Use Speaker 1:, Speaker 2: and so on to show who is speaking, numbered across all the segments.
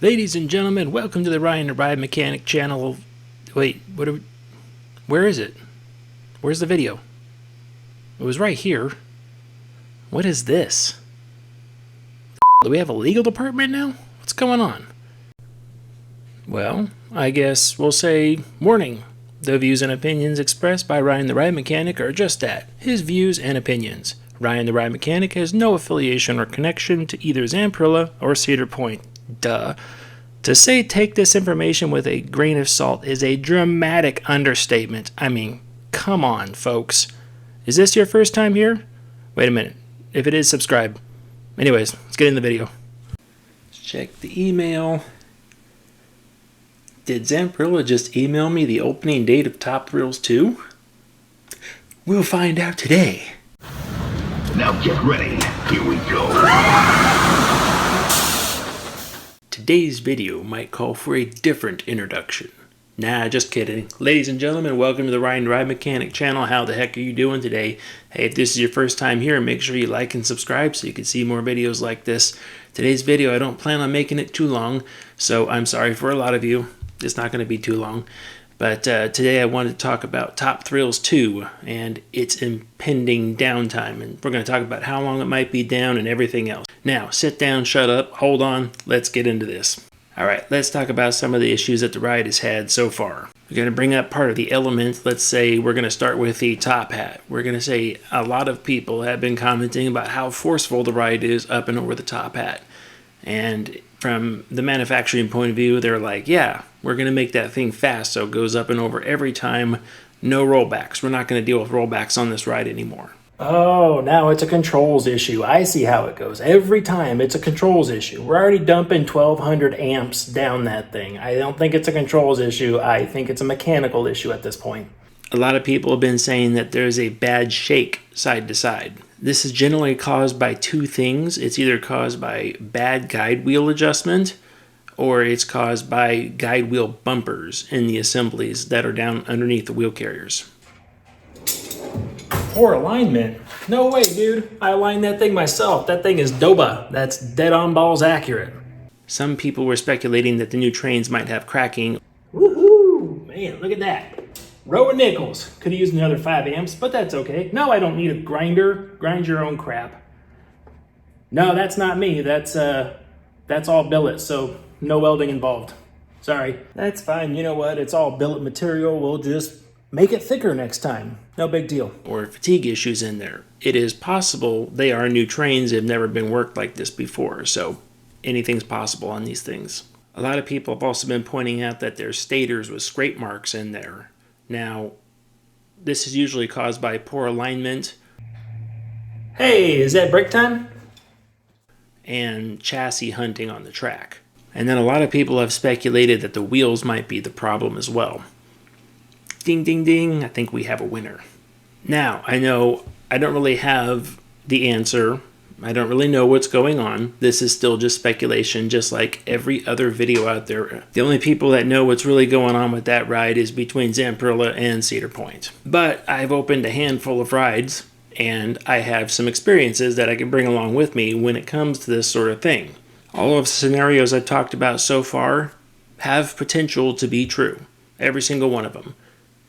Speaker 1: Ladies and gentlemen, welcome to the Ryan the Ride Mechanic channel. Wait, where is it? Where's the video? It was right here. What is this? Do we have a legal department now? What's going on? Well, I guess we'll say warning. The views and opinions expressed by Ryan the Ride Mechanic are just that, his views and opinions. Ryan the Ride Mechanic has no affiliation or connection to either Zamperla or Cedar Point. Duh. To say take this information with a grain of salt is a dramatic understatement. I mean, come on, folks. Is this your first time here? Wait a minute. If it is, subscribe. Anyways, let's get in the video. Let's check the email. Did Zamperla just email me the opening date of Top Thrills 2? We'll find out today.
Speaker 2: Now get ready. Here we go.
Speaker 1: Today's video might call for a different introduction. Nah, just kidding. Ladies and gentlemen, welcome to the Ryan the Ride Mechanic channel. How the heck are you doing today? Hey, if this is your first time here, make sure you like and subscribe so you can see more videos like this. Today's video, I don't plan on making it too long, so I'm sorry for a lot of you. It's not going to be too long. But today I wanted to talk about Top Thrills 2 and its impending downtime. And we're going to talk about how long it might be down and everything else. Now, sit down, shut up, hold on, let's get into this. Alright, let's talk about some of the issues that the ride has had so far. We're going to bring up part of the element. Let's say we're going to start with the top hat. We're going to say a lot of people have been commenting about how forceful the ride is up and over the top hat. And from the manufacturing point of view, they're like, yeah, we're going to make that thing fast so it goes up and over every time. No rollbacks. We're not going to deal with rollbacks on this ride anymore. Oh, now it's a controls issue. I see how it goes. Every time it's a controls issue. We're already dumping 1200 amps down that thing. I don't think it's a controls issue. I think it's a mechanical issue at this point. A lot of people have been saying that there's a bad shake side to side. This is generally caused by two things. It's either caused by bad guide wheel adjustment or it's caused by guide wheel bumpers in the assemblies that are down underneath the wheel carriers. Poor alignment? No way, dude. I aligned that thing myself. That thing is Doba. That's dead on balls accurate. Some people were speculating that the new trains might have cracking. Woohoo! Man, look at that. Row of nickels. Could have used another 5 amps, but that's okay. No, I don't need a grinder. Grind your own crap. No, that's not me. That's all billet, so no welding involved. Sorry. That's fine. You know what? It's all billet material. We'll just make it thicker next time. No big deal. Or fatigue issues in there. It is possible they are new trains. They've never been worked like this before, so anything's possible on these things. A lot of people have also been pointing out that there's stators with scrape marks in there. Now, this is usually caused by poor alignment. Hey, is that break time? And chassis hunting on the track. And then a lot of people have speculated that the wheels might be the problem as well. Ding, ding, ding, I think we have a winner. Now, I know I don't really have the answer. I don't really know what's going on. This is still just speculation, just like every other video out there. The only people that know what's really going on with that ride is between Zamperla and Cedar Point. But I've opened a handful of rides, and I have some experiences that I can bring along with me when it comes to this sort of thing. All of the scenarios I've talked about so far have potential to be true. Every single one of them.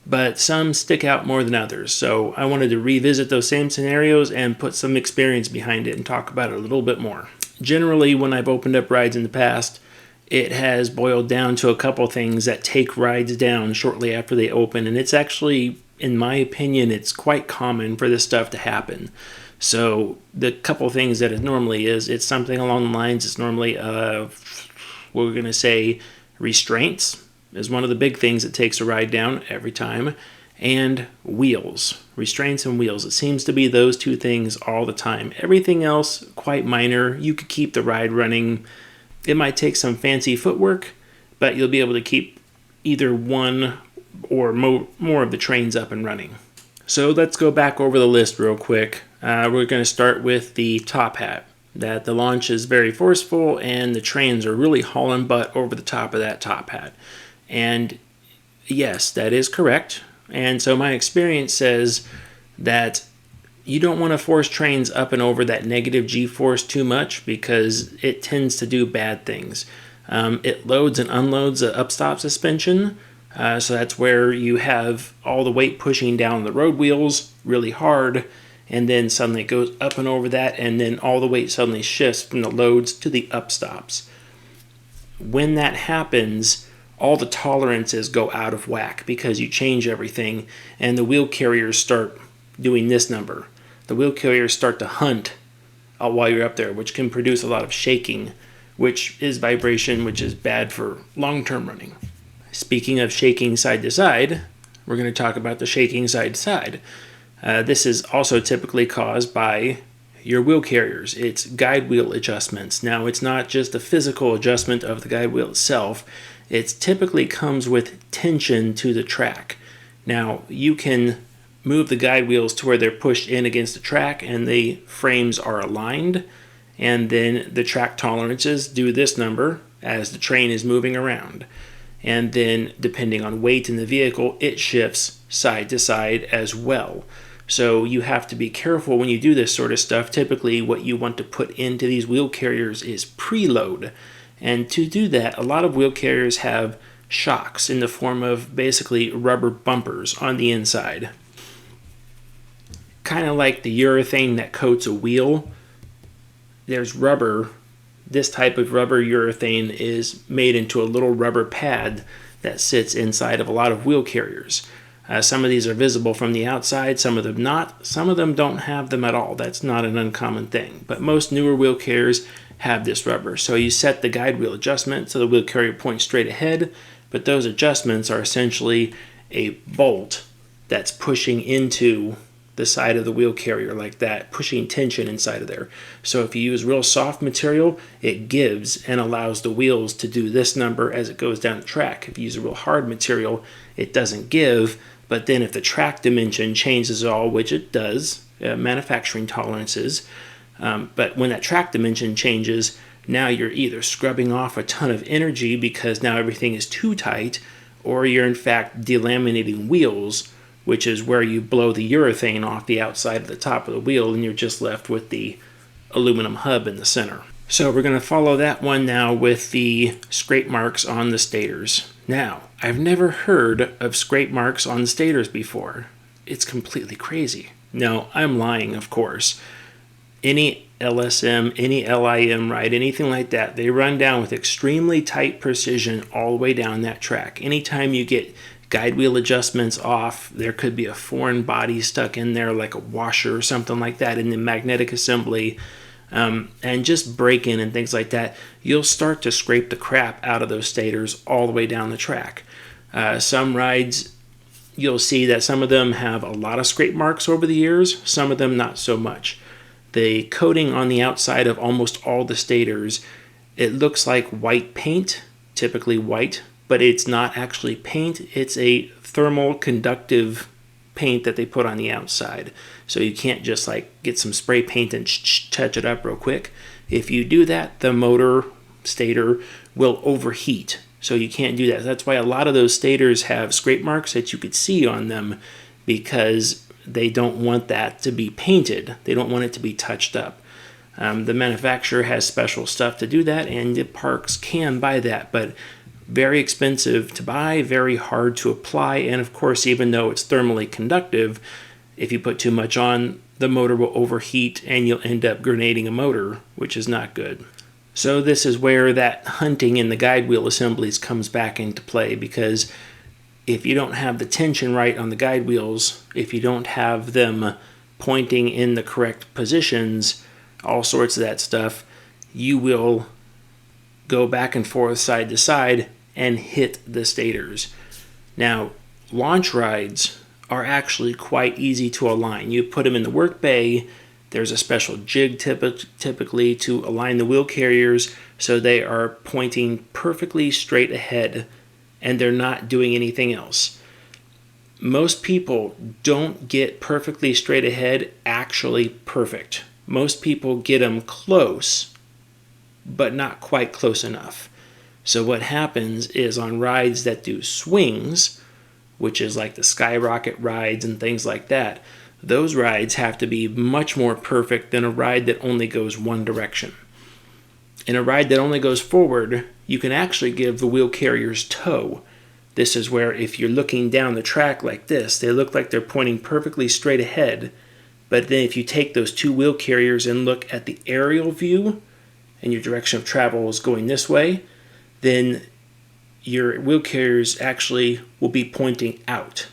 Speaker 1: But some stick out more than others, so I wanted to revisit those same scenarios and put some experience behind it and talk about it a little bit more. Generally, when I've opened up rides in the past, it has boiled down to a couple things that take rides down shortly after they open, and it's actually, in my opinion, it's quite common for this stuff to happen. So the couple things that it normally is, it's something along the lines, it's normally, we're going to say, restraints is one of the big things that takes a ride down every time, and wheels. Restraints and wheels. It seems to be those two things all the time. Everything else, quite minor. You could keep the ride running. It might take some fancy footwork, but you'll be able to keep either one or more of the trains up and running. So let's go back over the list real quick. We're going to start with the top hat. That the launch is very forceful and the trains are really hauling butt over the top of that top hat. And yes, that is correct. And so my experience says that You don't want to force trains up and over that negative G-force too much because it tends to do bad things. It loads and unloads the upstop suspension, so that's where you have all the weight pushing down the road wheels really hard, and then suddenly it goes up and over that, and then all the weight suddenly shifts from the loads to the upstops. When that happens, all the tolerances go out of whack because you change everything, and the wheel carriers start doing this number. The wheel carriers start to hunt while you're up there, which can produce a lot of shaking, which is vibration, which is bad for long-term running. Speaking of shaking side to side, we're going to talk about the shaking side to side. This is also typically caused by your wheel carriers. It's guide wheel adjustments. Now, it's not just a physical adjustment of the guide wheel itself. It typically comes with tension to the track. Now, you can move the guide wheels to where they're pushed in against the track and the frames are aligned, and then the track tolerances do this number as the train is moving around. And then, depending on weight in the vehicle, it shifts side to side as well. So you have to be careful when you do this sort of stuff. Typically, what you want to put into these wheel carriers is preload. And to do that, a lot of wheel carriers have shocks in the form of basically rubber bumpers on the inside. Kind of like the urethane that coats a wheel. There's rubber. This type of rubber urethane is made into a little rubber pad that sits inside of a lot of wheel carriers. Some of these are visible from the outside, some of them not. Some of them don't have them at all. That's not an uncommon thing. But most newer wheel carriers have this rubber. So you set the guide wheel adjustment so the wheel carrier points straight ahead, but those adjustments are essentially a bolt that's pushing into the side of the wheel carrier like that, pushing tension inside of there. So if you use real soft material, it gives and allows the wheels to do this number as it goes down the track. If you use a real hard material, it doesn't give, but then if the track dimension changes at all, which it does, manufacturing tolerances, but when that track dimension changes, now you're either scrubbing off a ton of energy because now everything is too tight, or you're in fact delaminating wheels, which is where you blow the urethane off the outside of the top of the wheel and you're just left with the aluminum hub in the center. So we're going to follow that one now with the scrape marks on the stators. Now, I've never heard of scrape marks on the stators before. It's completely crazy. No, I'm lying, of course. Any LSM, any LIM ride, anything like that, they run down with extremely tight precision all the way down that track. Anytime you get guide wheel adjustments off, there could be a foreign body stuck in there like a washer or something like that in the magnetic assembly, and just break-in and things like that, you'll start to scrape the crap out of those stators all the way down the track. Some rides, you'll see that some of them have a lot of scrape marks over the years, some of them not so much. The coating on the outside of almost all the stators, it looks like white paint, typically white, but it's not actually paint. It's a thermal conductive paint that they put on the outside. So you can't just like get some spray paint and touch it up real quick. If you do that, the motor stator will overheat. So you can't do that. That's why a lot of those stators have scrape marks that you could see on them, because they don't want that to be painted. They don't want it to be touched up. The manufacturer has special stuff to do that, and the parks can buy that, but very expensive to buy, very hard to apply, and of course, even though it's thermally conductive, if you put too much on, the motor will overheat and you'll end up grenading a motor, which is not good. So this is where that hunting in the guide wheel assemblies comes back into play, because if you don't have the tension right on the guide wheels, if you don't have them pointing in the correct positions, all sorts of that stuff, you will go back and forth side to side and hit the stators. Now, launch rides are actually quite easy to align. You put them in the work bay. There's a special jig typically to align the wheel carriers so they are pointing perfectly straight ahead and they're not doing anything else. Most people don't get perfectly straight ahead actually perfect. Most people get them close, but not quite close enough. So what happens is on rides that do swings, which is like the skyrocket rides and things like that, those rides have to be much more perfect than a ride that only goes one direction. In a ride that only goes forward, you can actually give the wheel carriers toe. This is where if you're looking down the track like this, they look like they're pointing perfectly straight ahead. But then if you take those two wheel carriers and look at the aerial view, and your direction of travel is going this way, then your wheel carriers actually will be pointing out.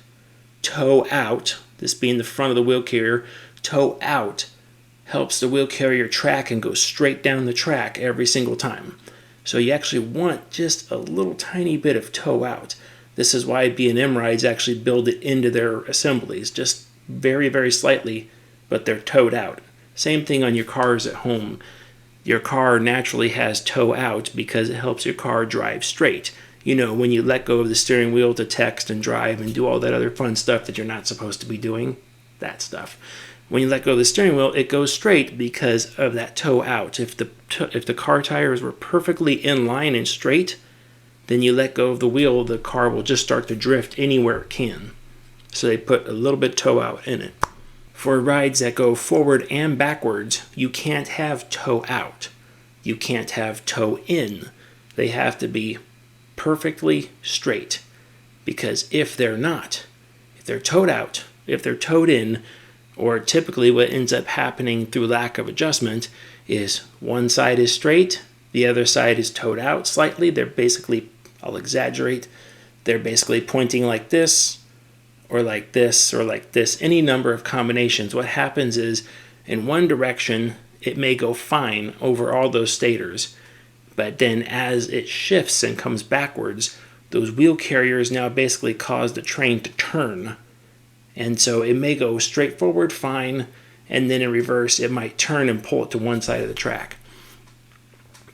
Speaker 1: Toe out, this being the front of the wheel carrier, toe out helps the wheel carrier track and go straight down the track every single time. So you actually want just a little tiny bit of toe out. This is why B&M rides actually build it into their assemblies, just very, very slightly, but they're toed out. Same thing on your cars at home. Your car naturally has toe out because it helps your car drive straight. You know, when you let go of the steering wheel to text and drive and do all that other fun stuff that you're not supposed to be doing, that stuff. When you let go of the steering wheel, it goes straight because of that toe out. If the car tires were perfectly in line and straight, then you let go of the wheel, the car will just start to drift anywhere it can. So they put a little bit toe out in it. For rides that go forward and backwards, you can't have toe out. You can't have toe in. They have to be perfectly straight. Because if they're not, if they're toed out, if they're toed in, or typically what ends up happening through lack of adjustment is one side is straight, the other side is toed out slightly. They're basically, I'll exaggerate, they're basically pointing like this, or like this, or like this, any number of combinations. What happens is, in one direction, it may go fine over all those stators, but then as it shifts and comes backwards, those wheel carriers now basically cause the train to turn. And so it may go straight forward fine, and then in reverse, it might turn and pull it to one side of the track.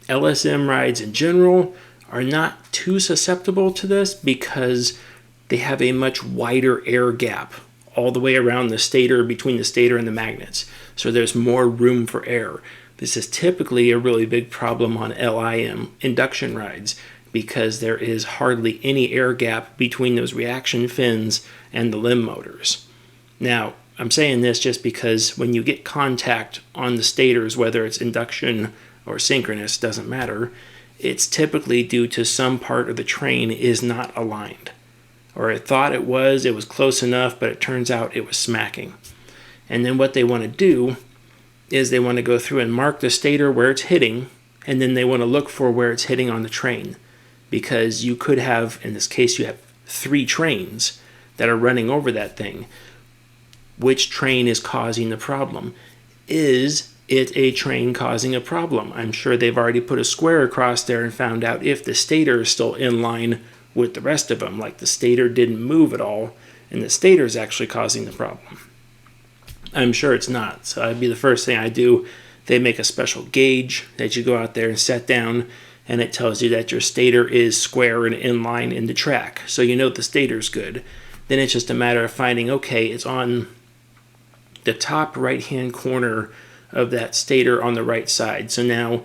Speaker 1: LSM rides in general are not too susceptible to this because they have a much wider air gap all the way around the stator, between the stator and the magnets. So there's more room for air. This is typically a really big problem on LIM induction rides because there is hardly any air gap between those reaction fins and the limb motors. Now, I'm saying this just because when you get contact on the stators, whether it's induction or synchronous, doesn't matter, it's typically due to some part of the train is not aligned. Or it thought it was close enough, but it turns out it was smacking. And then what they want to do is they want to go through and mark the stator where it's hitting, and then they want to look for where it's hitting on the train. Because you could have, in this case, you have 3 trains that are running over that thing. Which train is causing the problem? Is it a train causing a problem? I'm sure they've already put a square across there and found out if the stator is still in line with the rest of them, like the stator didn't move at all, and the stator is actually causing the problem. I'm sure it's not, so that'd be the first thing I do. They make a special gauge that you go out there and set down, and it tells you that your stator is square and in line in the track, so you know the stator's good. Then it's just a matter of finding, okay, it's on the top right-hand corner of that stator on the right side. So now,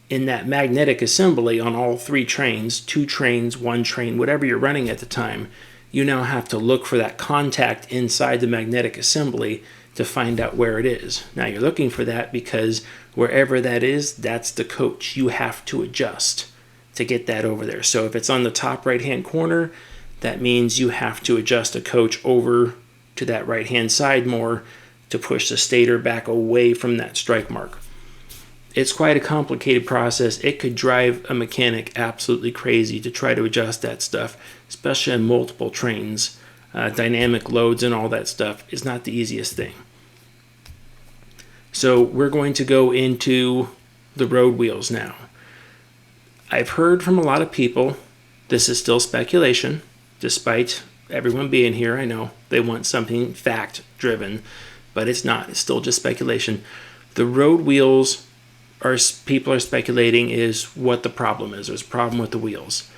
Speaker 1: in that magnetic assembly on all 3 trains, 2 trains, 1 train, whatever you're running at the time, you now have to look for that contact inside the magnetic assembly to find out where it is. Now you're looking for that because wherever that is, that's the coach. You have to adjust to get that over there. So if it's on the top right-hand corner, that means you have to adjust a coach over to that right-hand side more to push the stator back away from that strike mark. It's quite a complicated process. It could drive a mechanic absolutely crazy to try to adjust that stuff, especially on multiple trains. Dynamic loads and all that stuff is not the easiest thing. So we're going to go into the road wheels now. I've heard from a lot of people, this is still speculation, despite everyone being here. I know they want something fact-driven, but it's not. It's still just speculation. The road wheels, people are speculating, is what the problem is. There's a problem with the wheels.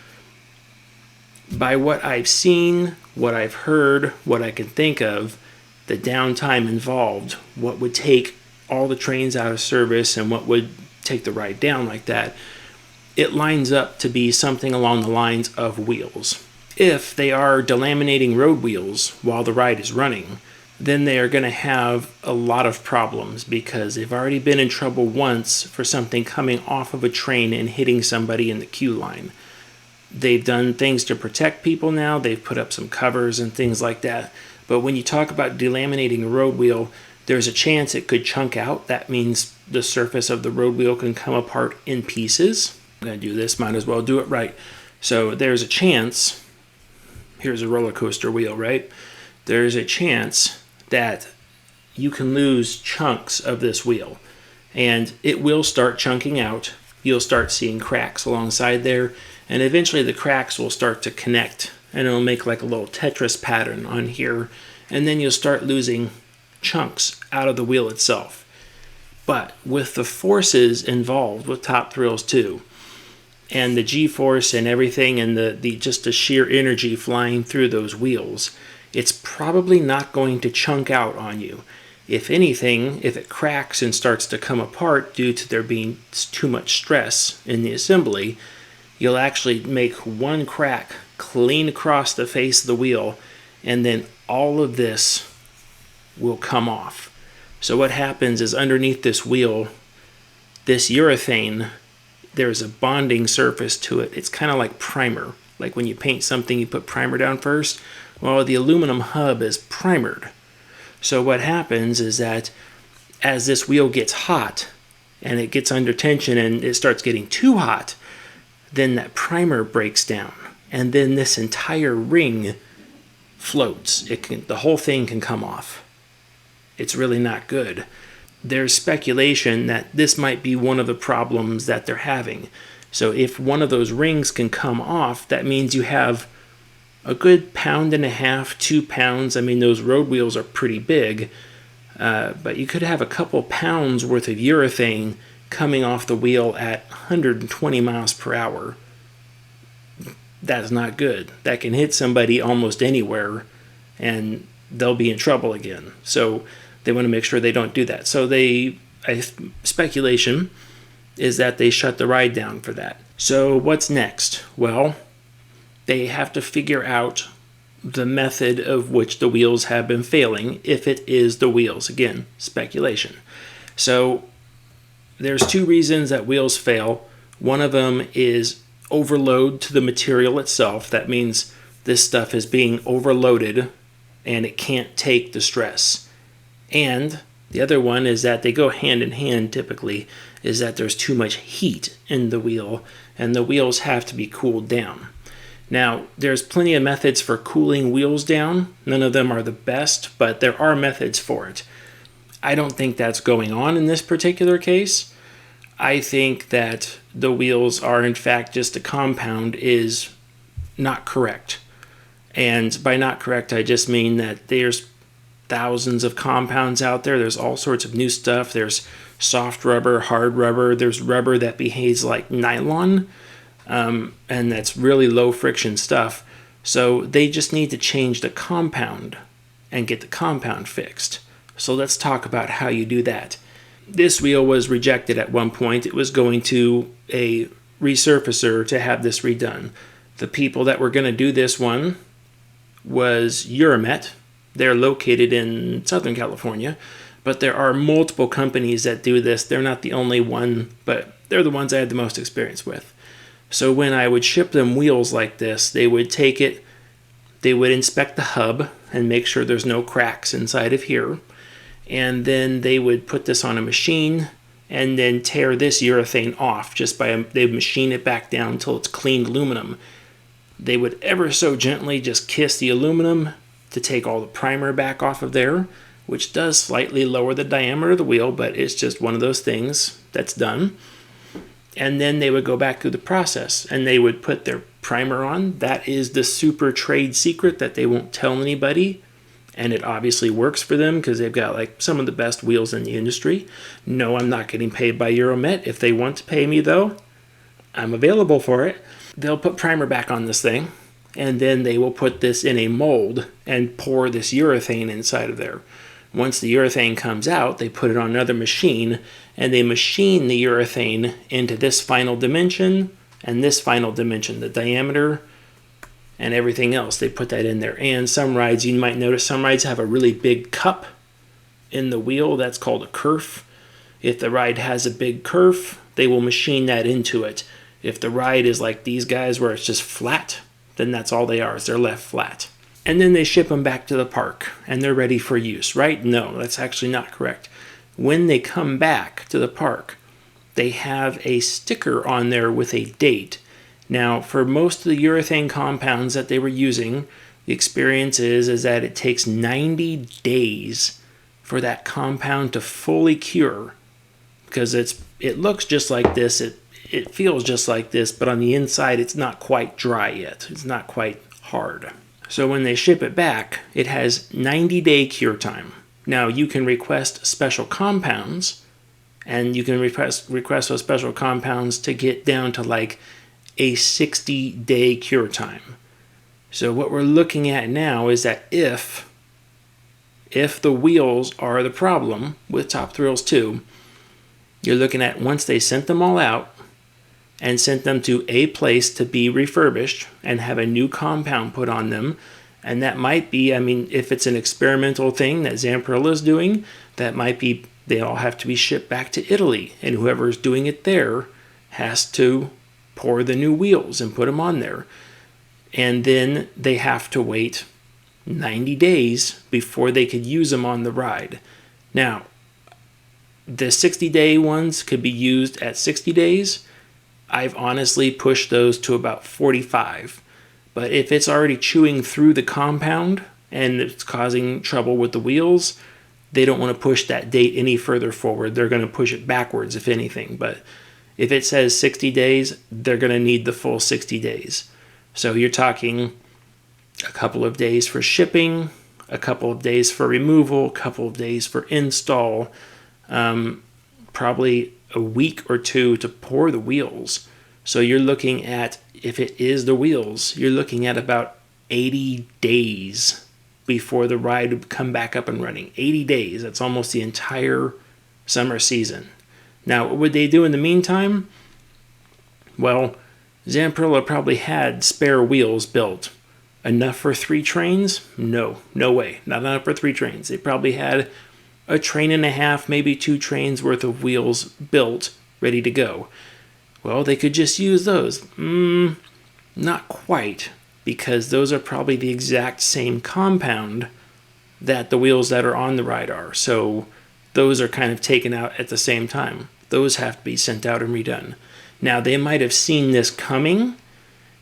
Speaker 1: By what I've seen, what I've heard, what I can think of, the downtime involved, what would take all the trains out of service and what would take the ride down like that, it lines up to be something along the lines of wheels. If they are delaminating road wheels while the ride is running, then they are going to have a lot of problems because they've already been in trouble once for something coming off of a train and hitting somebody in the queue line. They've done things to protect people now. They've put up some covers and things like that. But when you talk about delaminating a road wheel, there's a chance it could chunk out. That means the surface of the road wheel can come apart in pieces. I'm going to do this, might as well do it right. So there's a chance, here's a roller coaster wheel, right? There's a chance that you can lose chunks of this wheel, and it will start chunking out. You'll start seeing cracks alongside there, and eventually the cracks will start to connect, and it'll make like a little Tetris pattern on here, and then you'll start losing chunks out of the wheel itself. But with the forces involved with Top Thrills 2, and the G-force and everything, and the just the sheer energy flying through those wheels, it's probably not going to chunk out on you. If anything, if it cracks and starts to come apart due to there being too much stress in the assembly, you'll actually make one crack clean across the face of the wheel, and then all of this will come off. So what happens is underneath this wheel, this urethane, there's a bonding surface to it. It's kind of like primer. Like when you paint something, you put primer down first. Well, the aluminum hub is primered. So what happens is that as this wheel gets hot and it gets under tension and it starts getting too hot, then that primer breaks down. And then this entire ring floats. The whole thing can come off. It's really not good. There's speculation that this might be one of the problems that they're having. So if one of those rings can come off, that means you have a good 1.5 pounds, 2 pounds. I mean, those road wheels are pretty big, but you could have a couple pounds worth of urethane coming off the wheel at 120 miles per hour. That's not good. That can hit somebody almost anywhere, and they'll be in trouble again. So they want to make sure they don't do that. So speculation is that they shut the ride down for that. So what's next? Well, they have to figure out the method of which the wheels have been failing, if it is the wheels. Again, speculation. So there's 2 reasons that wheels fail. One of them is overload to the material itself. That means this stuff is being overloaded and it can't take the stress. And the other one is that they go hand in hand typically, is that there's too much heat in the wheel and the wheels have to be cooled down. Now, there's plenty of methods for cooling wheels down. None of them are the best, but there are methods for it. I don't think that's going on in this particular case. I think that the wheels are, in fact, just the compound is not correct. And by not correct, I just mean that there's thousands of compounds out there. There's all sorts of new stuff. There's soft rubber, hard rubber. There's rubber that behaves like nylon. And that's really low friction stuff. So they just need to change the compound and get the compound fixed. So let's talk about how you do that. This wheel was rejected at one point. It was going to a resurfacer to have this redone. The people that were going to do this one was Euromet. They're located in Southern California, but there are multiple companies that do this. They're not the only one, but they're the ones I had the most experience with. So when I would ship them wheels like this, they would take it, they would inspect the hub and make sure there's no cracks inside of here. And then they would put this on a machine and then tear this urethane off they would machine it back down until it's clean aluminum. They would ever so gently just kiss the aluminum to take all the primer back off of there, which does slightly lower the diameter of the wheel, but it's just one of those things that's done. And then they would go back through the process and they would put their primer on. That is the super trade secret that they won't tell anybody. And it obviously works for them because they've got like some of the best wheels in the industry. No, I'm not getting paid by Euromet. If they want to pay me though, I'm available for it. They'll put primer back on this thing and then they will put this in a mold and pour this urethane inside of there. Once the urethane comes out, they put it on another machine and they machine the urethane into this final dimension and this final dimension, the diameter and everything else. They put that in there. And some rides, you might notice, some rides have a really big cup in the wheel. That's called a kerf. If the ride has a big kerf, they will machine that into it. If the ride is like these guys where it's just flat, then that's all they are, is they're left flat. And then they ship them back to the park and they're ready for use, right? No, that's actually not correct. When they come back to the park, they have a sticker on there with a date. Now, for most of the urethane compounds that they were using, the experience is that it takes 90 days for that compound to fully cure, because it looks just like this, it feels just like this, but on the inside it's not quite dry yet. It's not quite hard. So when they ship it back, it has 90-day cure time. Now you can request special compounds, and you can request those special compounds to get down to like a 60-day cure time. So what we're looking at now is that if the wheels are the problem with Top Thrills 2, you're looking at once they sent them all out and sent them to a place to be refurbished and have a new compound put on them, and that might be, I mean, if it's an experimental thing that Zamperla is doing, that might be they all have to be shipped back to Italy, and whoever's doing it there has to pour the new wheels and put them on there. And then they have to wait 90 days before they could use them on the ride. Now, the 60-day ones could be used at 60 days. I've honestly pushed those to about 45. But if it's already chewing through the compound and it's causing trouble with the wheels, they don't want to push that date any further forward. They're going to push it backwards, if anything. But if it says 60 days, they're going to need the full 60 days. So you're talking a couple of days for shipping, a couple of days for removal, a couple of days for install, probably a week or two to pour the wheels. So you're looking at, if it is the wheels, you're looking at about 80 days before the ride would come back up and running. 80 days, that's almost the entire summer season. Now, what would they do in the meantime? Well, Zamperla probably had spare wheels built. Enough for 3 trains? No way. Not enough for 3 trains. They probably had a train and a half, maybe 2 trains worth of wheels built, ready to go. Well, they could just use those. Not quite, because those are probably the exact same compound that the wheels that are on the ride are. So those are kind of taken out at the same time. Those have to be sent out and redone. Now, they might have seen this coming,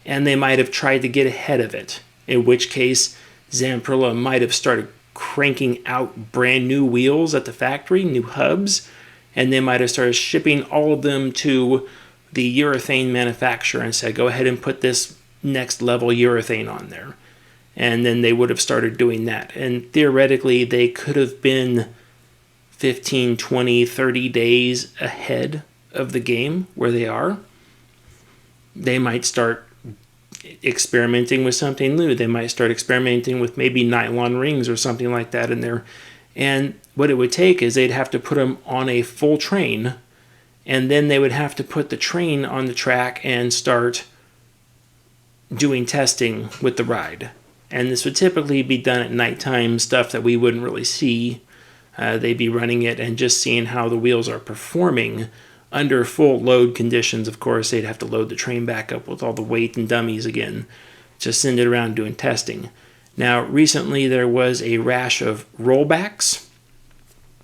Speaker 1: and they might have tried to get ahead of it, in which case Zamperla might have started cranking out brand new wheels at the factory, new hubs, and they might have started shipping all of them to the urethane manufacturer and said, go ahead and put this next level urethane on there. And then they would have started doing that. And theoretically, they could have been 15, 20, 30 days ahead of the game where they are. They might start experimenting with something new. They might start experimenting with maybe nylon rings or something like that in there. And what it would take is they'd have to put them on a full train, and then they would have to put the train on the track and start doing testing with the ride. And this would typically be done at nighttime, stuff that we wouldn't really see. They'd be running it and just seeing how the wheels are performing under full load conditions. Of course, they'd have to load the train back up with all the weight and dummies again to send it around doing testing. Now, recently there was a rash of rollbacks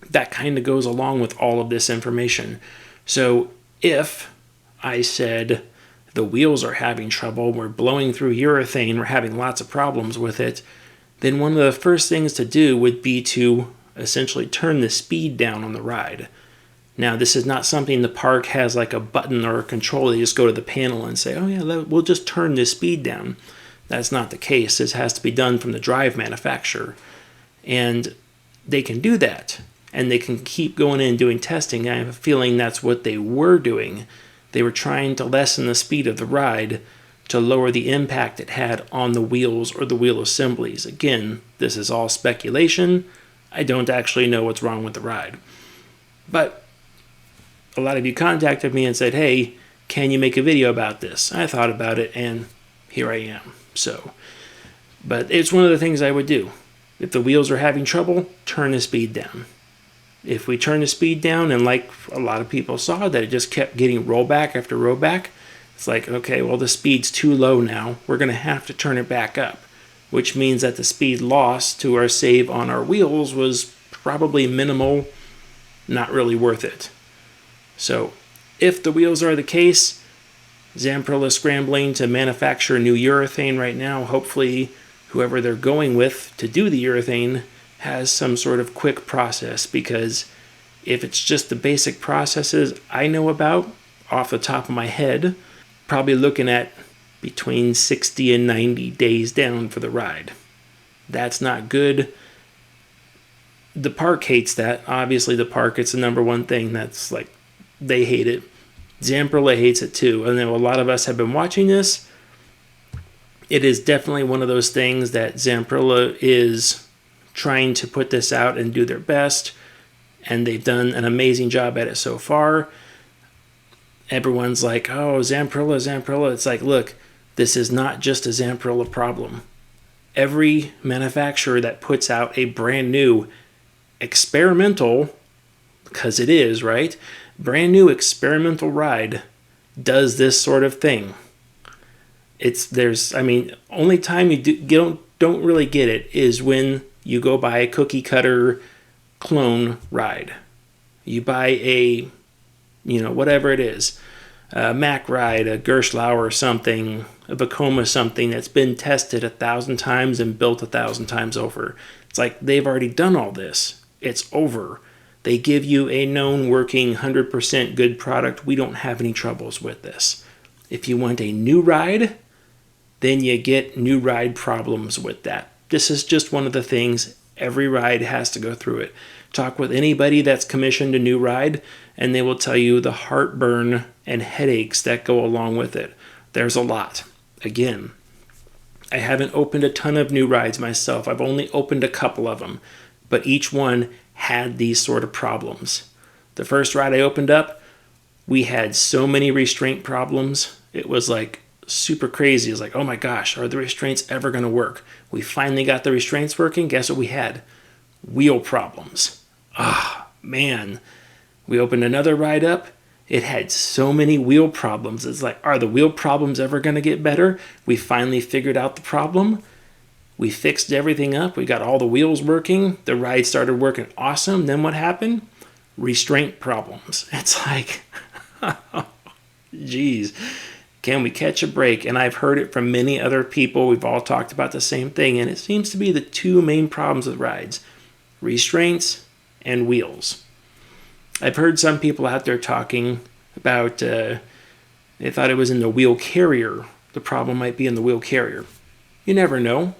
Speaker 1: that kind of goes along with all of this information. So if I said the wheels are having trouble, we're blowing through urethane, we're having lots of problems with it, then one of the first things to do would be to essentially turn the speed down on the ride. Now, this is not something the park has like a button or a control. They just go to the panel and say, oh yeah, we'll just turn this speed down. That's not the case. This has to be done from the drive manufacturer. And they can do that. And they can keep going in and doing testing. I have a feeling that's what they were doing. They were trying to lessen the speed of the ride to lower the impact it had on the wheels or the wheel assemblies. Again, this is all speculation. I don't actually know what's wrong with the ride. But a lot of you contacted me and said, hey, can you make a video about this? I thought about it, and here I am. So, but it's one of the things I would do. If the wheels are having trouble, turn the speed down. If we turn the speed down, and like a lot of people saw, that it just kept getting rollback after rollback, it's like, okay, well, the speed's too low now. We're going to have to turn it back up, which means that the speed loss to our save on our wheels was probably minimal, not really worth it. So if the wheels are the case, Zamperla scrambling to manufacture new urethane right now. Hopefully whoever they're going with to do the urethane has some sort of quick process, because if it's just the basic processes I know about off the top of my head, probably looking at between 60 and 90 days down for the ride. That's not good. The park hates that. Obviously the park, it's the number one thing that's like, they hate it. Zamperla hates it too. And then a lot of us have been watching this. It is definitely one of those things that Zamperla is trying to put this out and do their best, and they've done an amazing job at it so far. Everyone's like, oh, Zamperla. It's like, look, this is not just a Zamperla problem. Every manufacturer that puts out a brand new experimental, because it is, right? Brand new experimental ride does this sort of thing. Only time you don't really get it is when you go buy a cookie cutter clone ride. You buy a, whatever it is, a Mack ride, a Gerstlauer something, a Vekoma something that's been tested 1,000 times and built 1,000 times over. It's like they've already done all this. It's over. They give you a known working 100% good product. We don't have any troubles with this. If you want a new ride, then you get new ride problems with that. This is just one of the things. Every ride has to go through it. Talk with anybody that's commissioned a new ride, and they will tell you the heartburn and headaches that go along with it. There's a lot. Again, I haven't opened a ton of new rides myself. I've only opened a couple of them, but each one had these sort of problems. The first ride I opened up, we had so many restraint problems. It was like super crazy. It's like, oh my gosh, are the restraints ever going to work? We finally got the restraints working. Guess what we had? Wheel problems. Man. We opened another ride up. It had so many wheel problems. It's like, are the wheel problems ever going to get better? We finally figured out the problem. We fixed everything up. We got all the wheels working. The ride started working awesome. Then what happened? Restraint problems. It's like, geez, can we catch a break? And I've heard it from many other people. We've all talked about the same thing. And it seems to be the two main problems with rides: restraints and wheels. I've heard some people out there talking about, they thought it was in the wheel carrier. The problem might be in the wheel carrier. You never know.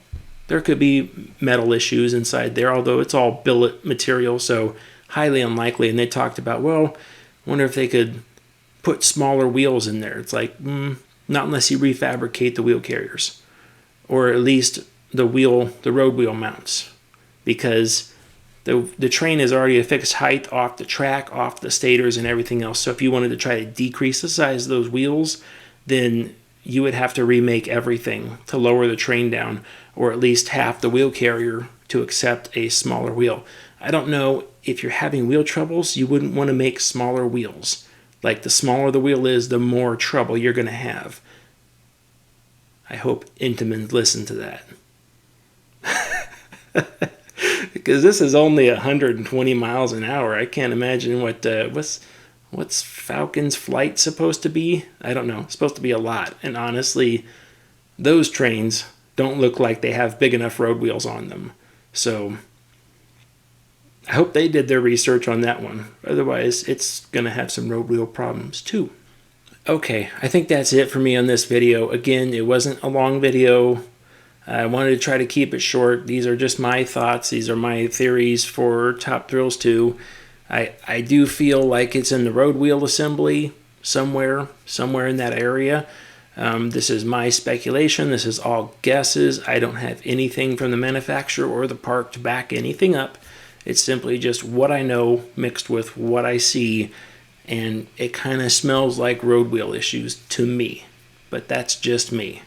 Speaker 1: There could be metal issues inside there, although it's all billet material, so highly unlikely. And they talked about, well, wonder if they could put smaller wheels in there. It's like, not unless you refabricate the wheel carriers, or at least the road wheel mounts, because the train is already a fixed height off the track, off the stators and everything else. So if you wanted to try to decrease the size of those wheels, then you would have to remake everything to lower the train down, or at least half the wheel carrier to accept a smaller wheel. I don't know, if you're having wheel troubles, you wouldn't want to make smaller wheels. Like, the smaller the wheel is, the more trouble you're going to have. I hope Intamins listen to that. Because this is only 120 miles an hour. I can't imagine what's Falcon's flight supposed to be? I don't know. It's supposed to be a lot. And honestly, those trains don't look like they have big enough road wheels on them. So I hope they did their research on that one. Otherwise, it's going to have some road wheel problems too. Okay, I think that's it for me on this video. Again, it wasn't a long video. I wanted to try to keep it short. These are just my thoughts. These are my theories for Top Thrills 2. I do feel like it's in the road wheel assembly somewhere in that area. This is my speculation. This is all guesses. I don't have anything from the manufacturer or the park to back anything up. It's simply just what I know mixed with what I see, and it kind of smells like road wheel issues to me. But that's just me.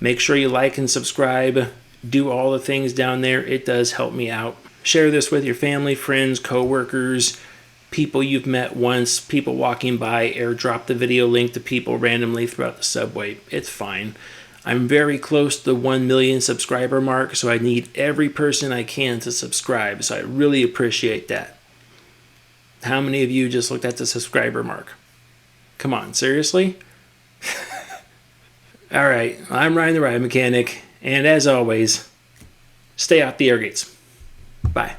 Speaker 1: Make sure you like and subscribe. Do all the things down there. It does help me out. Share this with your family, friends, co-workers, people you've met once, people walking by. Airdrop the video link to people randomly throughout the subway. It's fine. I'm very close to the 1 million subscriber mark, so I need every person I can to subscribe. So I really appreciate that. How many of you just looked at the subscriber mark? Come on, seriously? All right, I'm Ryan the Ride Mechanic, and as always, stay off the air gates. Bye.